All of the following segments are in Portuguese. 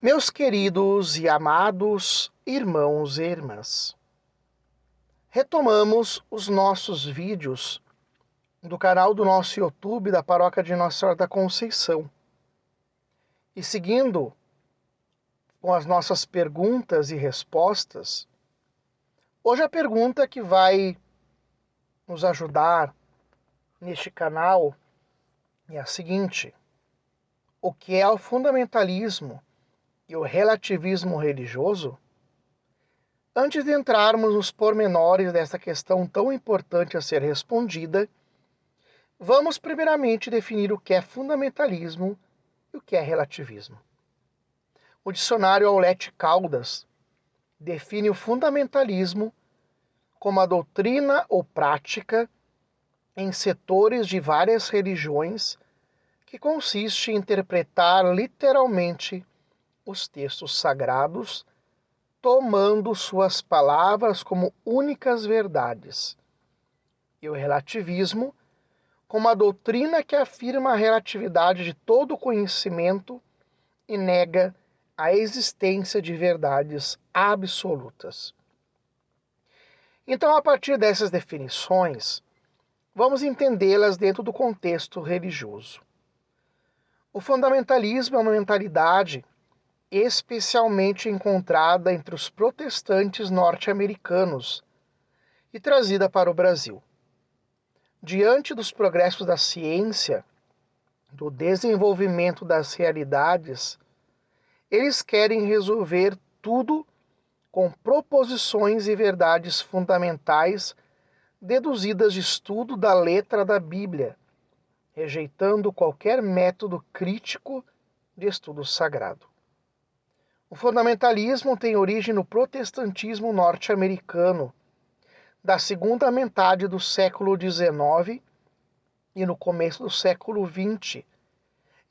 Meus queridos e amados irmãos e irmãs, retomamos os nossos vídeos do canal do nosso YouTube da Paróquia de Nossa Senhora da Conceição. E seguindo com as nossas perguntas e respostas, hoje a pergunta que vai nos ajudar neste canal é a seguinte: o que é o fundamentalismo e o relativismo religioso? Antes de entrarmos nos pormenores dessa questão tão importante a ser respondida, vamos primeiramente definir o que é fundamentalismo e o que é relativismo. O dicionário Aulete Caldas define o fundamentalismo como a doutrina ou prática em setores de várias religiões que consiste em interpretar literalmente os textos sagrados, tomando suas palavras como únicas verdades, e o relativismo como a doutrina que afirma a relatividade de todo conhecimento e nega a existência de verdades absolutas. Então, a partir dessas definições, vamos entendê-las dentro do contexto religioso. O fundamentalismo é uma mentalidade especialmente encontrada entre os protestantes norte-americanos e trazida para o Brasil. Diante dos progressos da ciência, do desenvolvimento das realidades, eles querem resolver tudo com proposições e verdades fundamentais deduzidas de estudo da letra da Bíblia, rejeitando qualquer método crítico de estudo sagrado. O fundamentalismo tem origem no protestantismo norte-americano, da segunda metade do século XIX e no começo do século XX,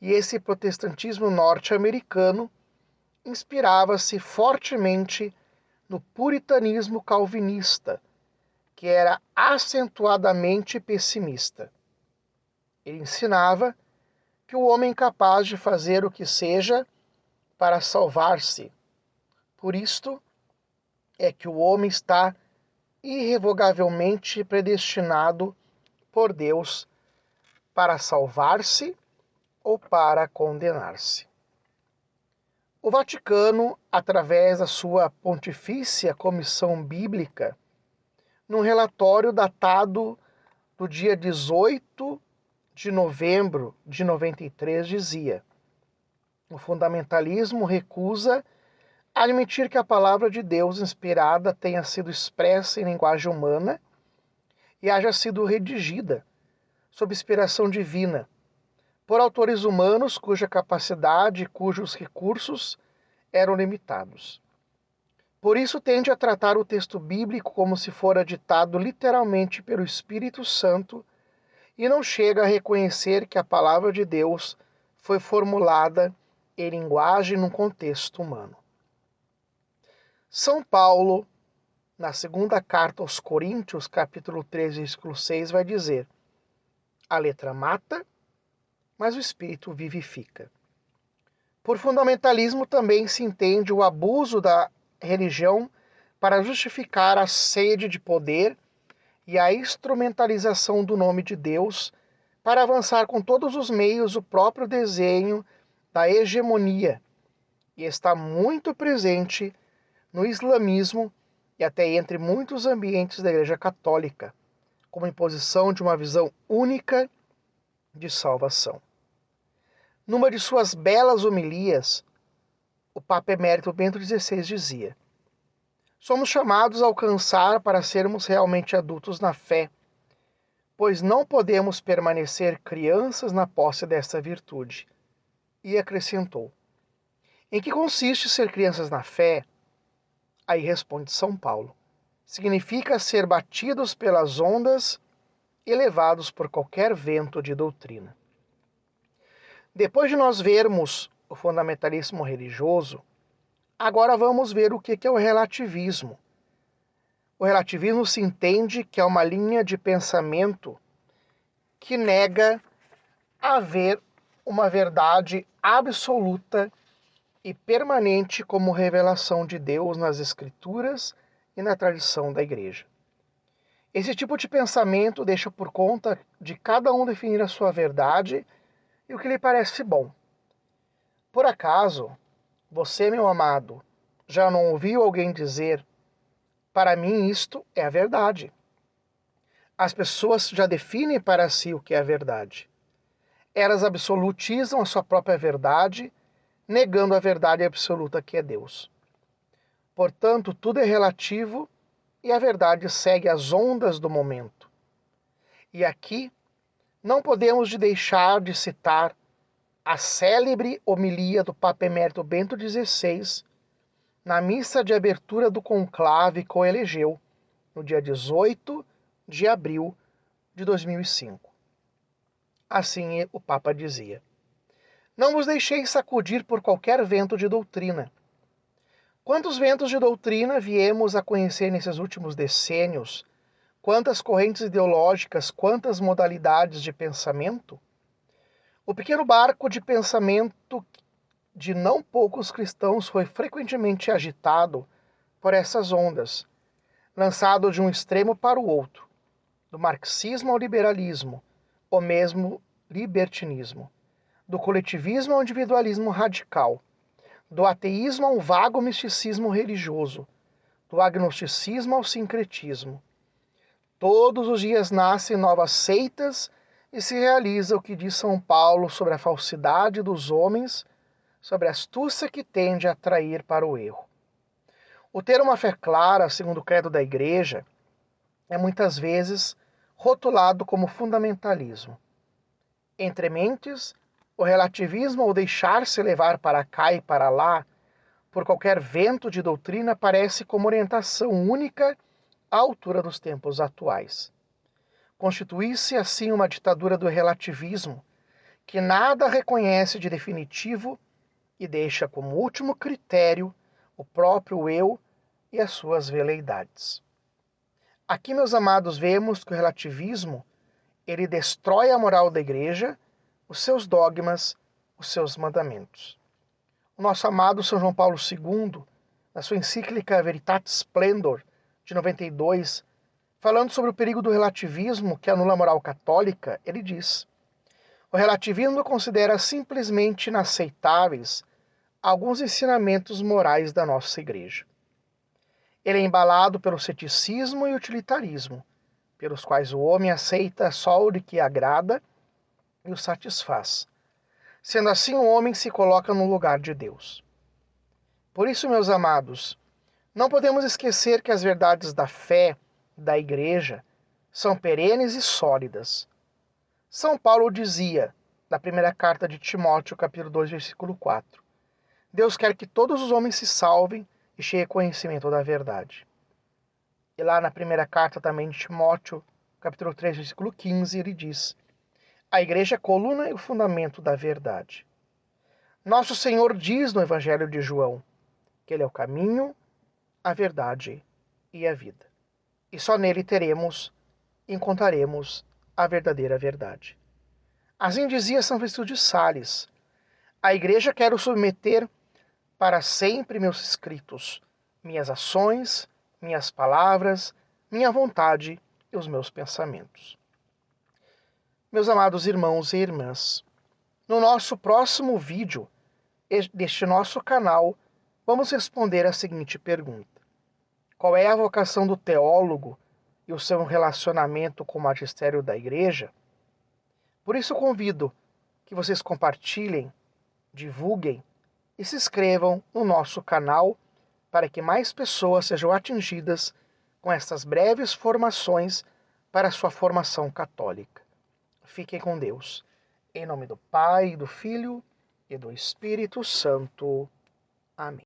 e esse protestantismo norte-americano inspirava-se fortemente no puritanismo calvinista, que era acentuadamente pessimista. Ele ensinava que o homem é capaz de fazer o que seja para salvar-se. Por isto é que o homem está irrevogavelmente predestinado por Deus para salvar-se ou para condenar-se. O Vaticano, através da sua Pontifícia Comissão Bíblica, num relatório datado do dia 18 de novembro de 93, dizia: o fundamentalismo recusa admitir que a palavra de Deus inspirada tenha sido expressa em linguagem humana e haja sido redigida, sob inspiração divina, por autores humanos cuja capacidade e cujos recursos eram limitados. Por isso tende a tratar o texto bíblico como se fora ditado literalmente pelo Espírito Santo e não chega a reconhecer que a palavra de Deus foi formulada em linguagem num contexto humano. São Paulo, na segunda carta aos Coríntios, capítulo 13, versículo 6, vai dizer: a letra mata, mas o Espírito vivifica. Por fundamentalismo também se entende o abuso da religião para justificar a sede de poder e a instrumentalização do nome de Deus para avançar com todos os meios o próprio desenho da hegemonia, e está muito presente no islamismo e até entre muitos ambientes da Igreja Católica, como imposição de uma visão única de salvação. Numa de suas belas homilias, o Papa Emérito Bento XVI dizia: somos chamados a alcançar para sermos realmente adultos na fé, pois não podemos permanecer crianças na posse desta virtude. E acrescentou: em que consiste ser crianças na fé? Aí responde São Paulo: significa ser batidos pelas ondas e levados por qualquer vento de doutrina. Depois de nós vermos o fundamentalismo religioso, agora vamos ver o que é o relativismo. O relativismo se entende que é uma linha de pensamento que nega haver uma verdade absoluta e permanente como revelação de Deus nas Escrituras e na tradição da Igreja. Esse tipo de pensamento deixa por conta de cada um definir a sua verdade e o que lhe parece bom. Por acaso, você, meu amado, já não ouviu alguém dizer: para mim isto é a verdade? As pessoas já definem para si o que é a verdade. Elas absolutizam a sua própria verdade, negando a verdade absoluta que é Deus. Portanto, tudo é relativo e a verdade segue as ondas do momento. E aqui não podemos deixar de citar a célebre homilia do Papa Emérito Bento XVI na missa de abertura do conclave que o elegeu, no dia 18 de abril de 2005. Assim o Papa dizia: não vos deixeis sacudir por qualquer vento de doutrina. Quantos ventos de doutrina viemos a conhecer nesses últimos decênios? Quantas correntes ideológicas, quantas modalidades de pensamento? O pequeno barco de pensamento de não poucos cristãos foi frequentemente agitado por essas ondas, lançado de um extremo para o outro, do marxismo ao liberalismo, ou mesmo libertinismo, do coletivismo ao individualismo radical, do ateísmo ao vago misticismo religioso, do agnosticismo ao sincretismo. Todos os dias nascem novas seitas e se realiza o que diz São Paulo sobre a falsidade dos homens, sobre a astúcia que tende a atrair para o erro. O ter uma fé clara, segundo o credo da Igreja, é muitas vezes rotulado como fundamentalismo. Entre mentes, o relativismo ou deixar-se levar para cá e para lá por qualquer vento de doutrina parece como orientação única à altura dos tempos atuais. Constitui-se assim uma ditadura do relativismo, que nada reconhece de definitivo e deixa como último critério o próprio eu e as suas veleidades. Aqui, meus amados, vemos que o relativismo ele destrói a moral da Igreja, os seus dogmas, os seus mandamentos. O nosso amado São João Paulo II, na sua encíclica Veritatis Splendor, de 92, falando sobre o perigo do relativismo que anula a moral católica, ele diz: o relativismo considera simplesmente inaceitáveis alguns ensinamentos morais da nossa Igreja. Ele é embalado pelo ceticismo e utilitarismo, pelos quais o homem aceita só o que agrada e o satisfaz. Sendo assim, o homem se coloca no lugar de Deus. Por isso, meus amados, não podemos esquecer que as verdades da fé, da Igreja, são perenes e sólidas. São Paulo dizia, na primeira carta de Timóteo, capítulo 2, versículo 4, Deus quer que todos os homens se salvem e cheguem a conhecimento da verdade. E lá na primeira carta também de Timóteo, capítulo 3, versículo 15, ele diz: a Igreja é a coluna e o fundamento da verdade. Nosso Senhor diz no Evangelho de João que Ele é o caminho, a verdade e a vida. E só nele encontraremos a verdadeira verdade. Assim dizia São Francisco de Sales: a Igreja quero submeter para sempre meus escritos, minhas ações, minhas palavras, minha vontade e os meus pensamentos. Meus amados irmãos e irmãs, no nosso próximo vídeo deste nosso canal, vamos responder a seguinte pergunta: qual é a vocação do teólogo e o seu relacionamento com o magistério da Igreja? Por isso convido que vocês compartilhem, divulguem e se inscrevam no nosso canal para que mais pessoas sejam atingidas com estas breves formações para a sua formação católica. Fiquem com Deus. Em nome do Pai, do Filho e do Espírito Santo. Amém.